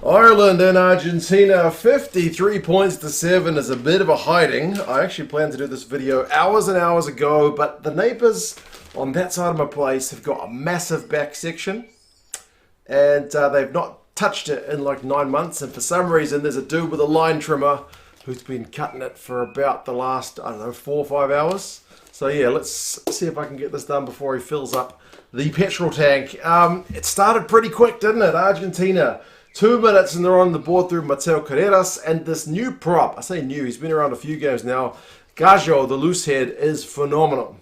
Ireland and Argentina, 53 points to 7 is a bit of a hiding. I actually planned to do this video hours and hours ago, but the neighbours on that side of my place have got a massive back section, and they've not touched it in like 9 months, and for some reason there's a dude with a line trimmer who's been cutting it for about the last, 4 or 5 hours. So yeah, let's see if I can get this done before he fills up the petrol tank. It started pretty quick, didn't it? Argentina, 2 minutes and they're on the board through Mateo Carreras, and this new prop, I say new, he's been around a few games now, Gajo, the loose head, is phenomenal.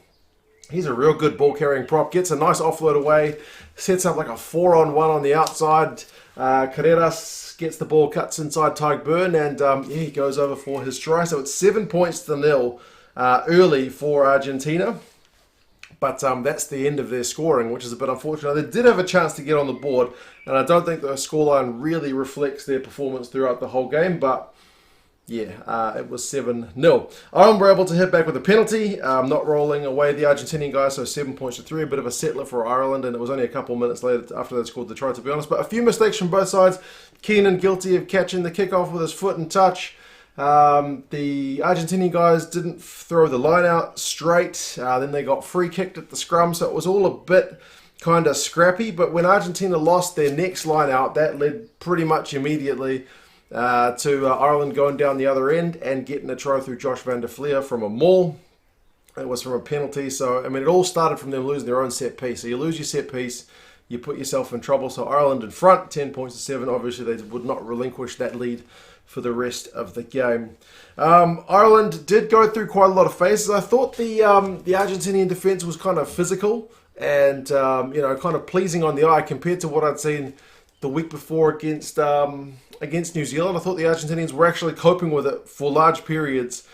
He's a real good ball carrying prop, gets a nice offload away, sets up like a 4-on-1 on the outside. Carreras gets the ball, cuts inside Tyke Byrne, and he goes over for his try. So it's 7 points to 0 early for Argentina. But that's the end of their scoring, which is a bit unfortunate. They did have a chance to get on the board, and I don't think the scoreline really reflects their performance throughout the whole game, but yeah, it was 7-0. Ireland were able to hit back with a penalty, not rolling away the Argentinian guys, so 7 points to 3, a bit of a settler for Ireland, and it was only a couple minutes later after they scored the try, to be honest. But a few mistakes from both sides. Keenan guilty of catching the kickoff with his foot and touch. The Argentinian guys didn't throw the line out straight, then they got free kicked at the scrum, so it was all a bit kind of scrappy. But when Argentina lost their next line out, that led pretty much immediately to Ireland going down the other end and getting a try through Josh van der Fleer from a maul. It was from a penalty, so I mean it all started from them losing their own set piece. So you lose your set piece, you put yourself in trouble. So Ireland in front, 10 points to 7. Obviously they would not relinquish that lead for the rest of the game. Ireland did go through quite a lot of phases. I thought the Argentinian defence was kind of physical and kind of pleasing on the eye compared to what I'd seen the week before against New Zealand. I thought the Argentinians were actually coping with it for large periods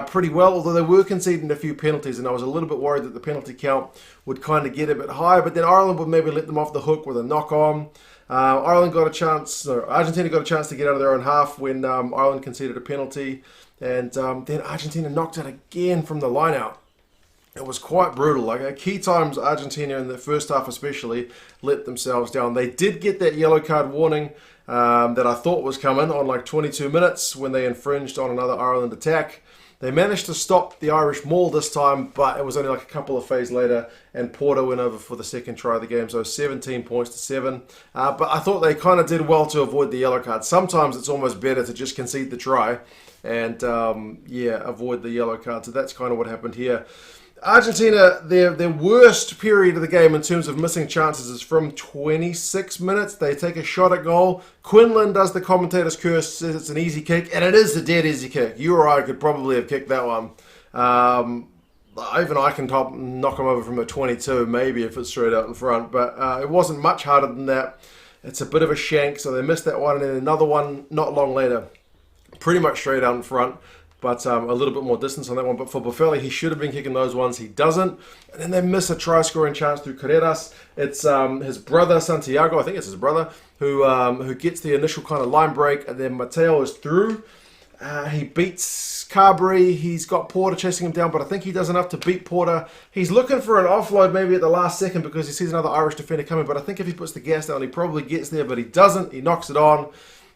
pretty well, although they were conceding a few penalties, and I was a little bit worried that the penalty count would kind of get a bit higher, but then Ireland would maybe let them off the hook with a knock-on. Argentina got a chance to get out of their own half when Ireland conceded a penalty, and then Argentina knocked it again from the line-out. It was quite brutal. Like at key times, Argentina in the first half especially let themselves down. They did get that yellow card warning that I thought was coming on like 22 minutes when they infringed on another Ireland attack. They managed to stop the Irish maul this time, but it was only like a couple of phases later, and Porter went over for the second try of the game, so 17 points to 7. But I thought they kind of did well to avoid the yellow card. Sometimes it's almost better to just concede the try and, avoid the yellow card. So that's kind of what happened here. Argentina, their worst period of the game in terms of missing chances is from 26 minutes. They take a shot at goal. Quinlan does the commentator's curse, says it's an easy kick, and it is a dead easy kick. You or I could probably have kicked that one. Even I can knock him over from a 22, maybe if it's straight out in front, but it wasn't much harder than that. It's a bit of a shank, so they missed that one, and then another one not long later, pretty much straight out in front. But a little bit more distance on that one. But for Boffelli, he should have been kicking those ones. He doesn't. And then they miss a try-scoring chance through Carreras. It's his brother, Santiago, I think it's his brother, who gets the initial kind of line break. And then Mateo is through. He beats Carberry. He's got Porter chasing him down, but I think he does enough to beat Porter. He's looking for an offload maybe at the last second because he sees another Irish defender coming. But I think if he puts the gas down, he probably gets there, but he doesn't. He knocks it on.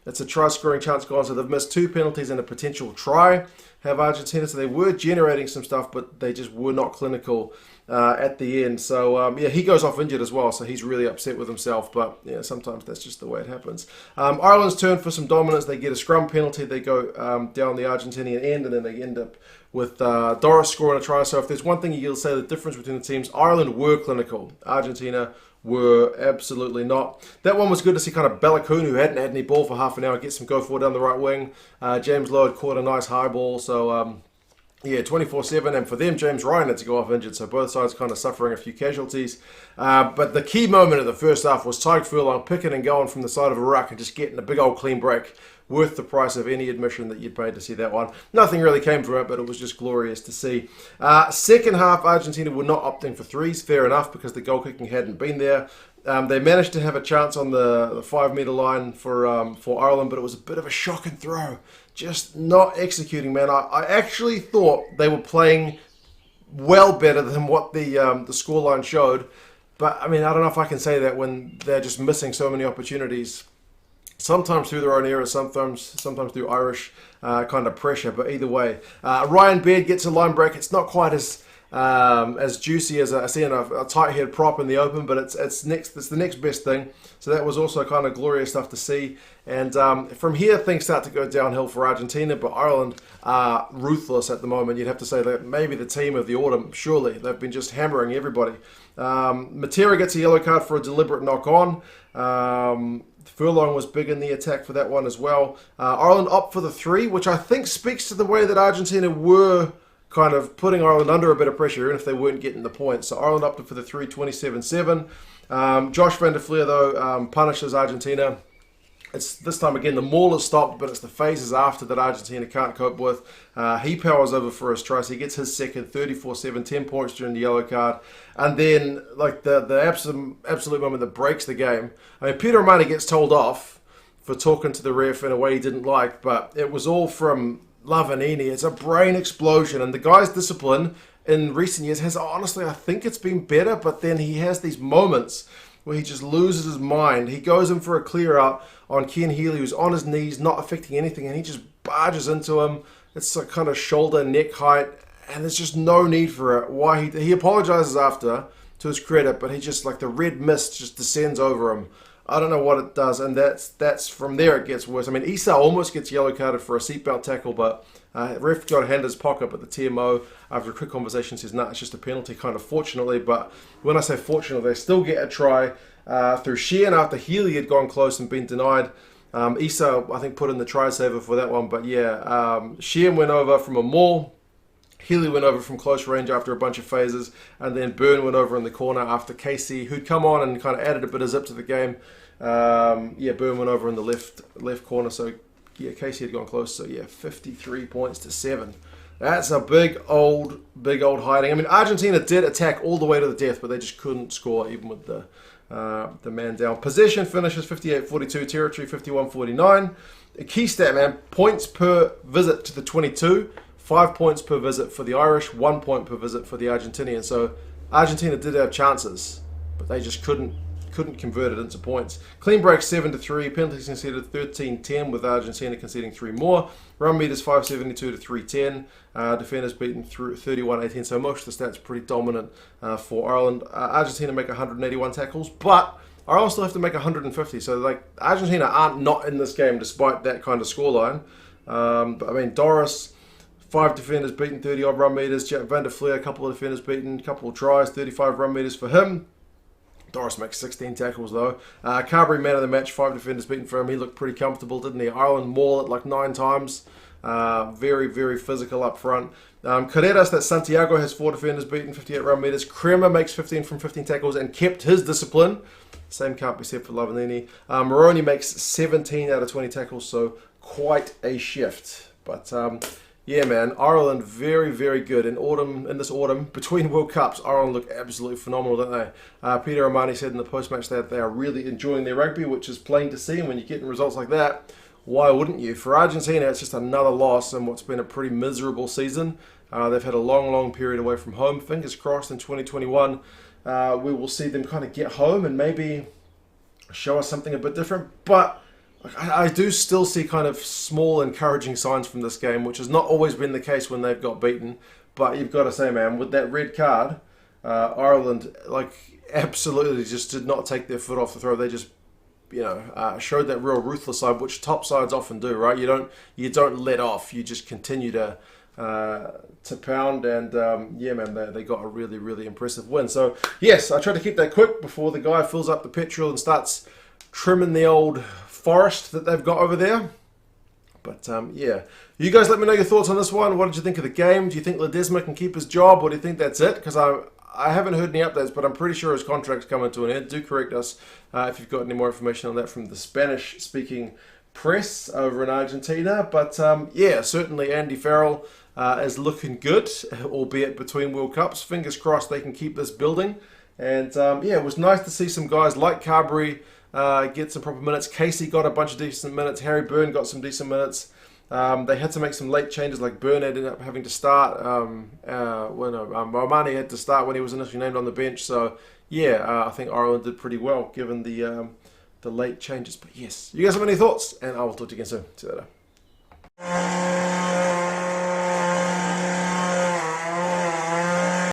It's a try-scoring chance gone, so they've missed 2 penalties and a potential try, have Argentina. So they were generating some stuff, but they just were not clinical at the end. So, he goes off injured as well, so he's really upset with himself. But, yeah, sometimes that's just the way it happens. Ireland's turn for some dominance. They get a scrum penalty. They go down the Argentinian end, and then they end up with Doris scoring a try. So if there's one thing you'll say the difference between the teams, Ireland were clinical. Argentina were absolutely not. That one was good to see kind of Balakoon, who hadn't had any ball for half an hour, get some go forward down the right wing. James Lowe had caught a nice high ball, so 24-7, and for them, James Ryan had to go off injured, so both sides kind of suffering a few casualties. But the key moment of the first half was Tyke Furlong picking and going from the side of a ruck and just getting a big old clean break, worth the price of any admission that you'd paid to see that one. Nothing really came from it, but it was just glorious to see. Second half, Argentina were not opting for threes, fair enough, because the goal kicking hadn't been there. They managed to have a chance on the 5-metre line for Ireland, but it was a bit of a shock and throw. Just not executing, man. I actually thought they were playing well better than what the scoreline showed. But, I mean, I don't know if I can say that when they're just missing so many opportunities. sometimes through their own errors, sometimes through Irish kind of pressure. But either way, Ryan Baird gets a line break. It's not quite as juicy as I see in a tight head prop in the open, but it's the next best thing. So that was also kind of glorious stuff to see. And from here, things start to go downhill for Argentina, but Ireland are ruthless at the moment. You'd have to say that maybe the team of the autumn, surely. They've been just hammering everybody. Matera gets a yellow card for a deliberate knock-on. Furlong was big in the attack for that one as well. Ireland opt for the 3, which I think speaks to the way that Argentina were kind of putting Ireland under a bit of pressure, even if they weren't getting the points. So Ireland opted for the 3, 27-7. Josh van der Fleer, though, punishes Argentina. It's this time again, the maul has stopped, but it's the phases after that Argentina can't cope with. He powers over for his try, so he gets his second, 34-7, 10 points during the yellow card. And then, like, the absolute moment that breaks the game. I mean, Peter Romani gets told off for talking to the ref in a way he didn't like, but it was all from Lavanini. It's a brain explosion, and the guy's discipline in recent years has, honestly, I think it's been better, but then he has these moments where he just loses his mind. He goes in for a clear out on Ken Healy, who's on his knees, not affecting anything, and he just barges into him. It's a kind of shoulder, neck height, and there's just no need for it. Why he apologizes after, to his credit, but he just, like, the red mist just descends over him. I don't know what it does, and that's from there it gets worse. I mean, Issa almost gets yellow carded for a seatbelt tackle, but ref got a hand in his pocket, but the TMO, after a quick conversation, says, nah, it's just a penalty, kind of fortunately. But when I say fortunately, they still get a try through Sheehan after Healy had gone close and been denied. Issa, I think, put in the try saver for that one, but yeah, Sheehan went over from a maul. Healy went over from close range after a bunch of phases, and then Byrne went over in the corner after Casey, who'd come on and kind of added a bit of zip to the game. Byrne went over in the left corner, so yeah, Casey had gone close, so yeah, 53 points to 7. That's a big old hiding. I mean, Argentina did attack all the way to the death, but they just couldn't score even with the man down. Possession finishes 58-42, territory 51-49. A key stat, man, points per visit to the 22. 5 points per visit for the Irish, 1 point per visit for the Argentinians. So Argentina did have chances, but they just couldn't convert it into points. Clean break 7-3, penalties conceded 13-10 with Argentina conceding 3 more. Run meters 572 to 310. Defenders beaten through 31-18. So most of the stats pretty dominant for Ireland. Argentina make 181 tackles, but Ireland still have to make 150. So like Argentina aren't not in this game despite that kind of scoreline. But I mean, Doris, 5 defenders beaten, 30 odd run meters. Jack van der Fleer, a couple of defenders beaten, a couple of tries, 35 run meters for him. Doris makes 16 tackles though. Carberry, man of the match, 5 defenders beaten for him. He looked pretty comfortable, didn't he? Ireland maul it like 9 times. Very, very physical up front. Carreras, that Santiago, has 4 defenders beaten, 58 run meters. Kremer makes 15 from 15 tackles and kept his discipline. Same can't be said for Lavanini. Moroni makes 17 out of 20 tackles, so quite a shift. But yeah, man, Ireland very, very good. In this autumn, between World Cups, Ireland look absolutely phenomenal, don't they? Peter Romani said in the post-match that they are really enjoying their rugby, which is plain to see. And when you're getting results like that, why wouldn't you? For Argentina, it's just another loss in what's been a pretty miserable season. They've had a long period away from home. Fingers crossed in 2021, we will see them kind of get home and maybe show us something a bit different. But I do still see kind of small encouraging signs from this game, which has not always been the case when they've got beaten. But you've got to say, man, with that red card, Ireland absolutely just did not take their foot off the throat. They just showed that real ruthless side, which top sides often do, right? You don't let off. You just continue to pound, and yeah, man, they got a really impressive win. So yes, I tried to keep that quick before the guy fills up the petrol and starts trimming the old forest that they've got over there. But yeah, you guys let me know your thoughts on this one. What did you think of the game? Do you think Ledesma can keep his job, or do you think that's it? Because I haven't heard any updates, but I'm pretty sure his contract's coming to an end. Do correct us if you've got any more information on that from the Spanish-speaking press over in Argentina. But yeah, certainly Andy Farrell is looking good, albeit between World Cups. Fingers crossed they can keep this building. And yeah, it was nice to see some guys like Carberry get some proper minutes. Casey got a bunch of decent minutes. Harry Byrne got some decent minutes. They had to make some late changes, like Byrne ended up having to start when Romani had to start when he was initially named on the bench. So yeah, I think Ireland did pretty well given the the late changes. But yes, you guys have any thoughts? And I will talk to you again soon. See you later.